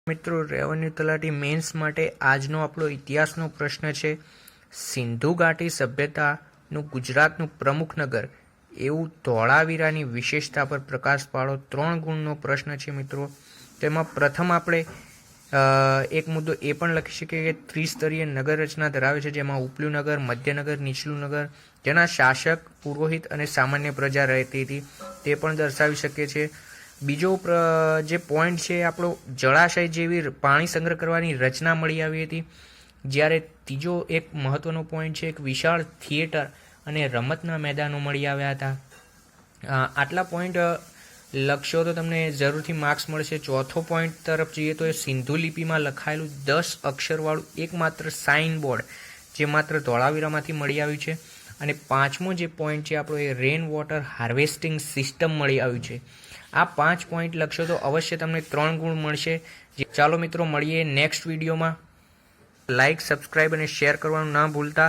મિત્રો, રેવન્યુ તલાટી મેન્સ માટે આજનો આપણો ઇતિહાસનો પ્રશ્ન છે. સિંધુ ઘાટી સભ્યતાનું ગુજરાતનું પ્રમુખ નગર એવું ધોળાવીરાની વિશેષતા પર પ્રકાશ પાડો. 3 ગુણનો પ્રશ્ન છે મિત્રો. તેમાં પ્રથમ આપણે એક મુદ્દો એ પણ લખી શકીએ કે ત્રિસ્તરીય નગર રચના ધરાવે છે, જેમાં ઉપલું નગર, મધ્યનગર, નીચલું નગર, જેના શાસક, પુરોહિત અને સામાન્ય પ્રજા રહેતી હતી, તે પણ દર્શાવી શકીએ છીએ. બીજો જે પોઈન્ટ છે આપણો જળાશય જેવી પાણી સંગ્રહ કરવાની રચના મળી આવી હતી. જ્યારે ત્રીજો એક મહત્વનો પોઈન્ટ છે, એક વિશાળ થિયેટર અને રમતના મેદાનો મળી આવ્યા હતા. આટલા પોઈન્ટ લખશો તો તમને જરૂરથી માર્ક્સ મળશે. ચોથો પોઈન્ટ તરફ જઈએ તો એ સિંધુ લિપિમાં લખાયેલું 10 અક્ષરવાળું એકમાત્ર સાઇન બોર્ડ જે માત્ર ધોળાવીરામાંથી મળી આવ્યું છે. અને પાંચમો જે પોઈન્ટ છે આપણો એ રેન વોટર હાર્વેસ્ટિંગ સિસ્ટમ મળી આવ્યું છે. આ 5 પોઈન્ટ લખશો તો અવશ્ય તમને 3 ગુણ મળશે. ચાલો મિત્રો, મળીએ નેક્સ્ટ વિડીયોમાં. લાઇક, સબસ્ક્રાઈબ અને શેર કરવાનું ના ભૂલતા.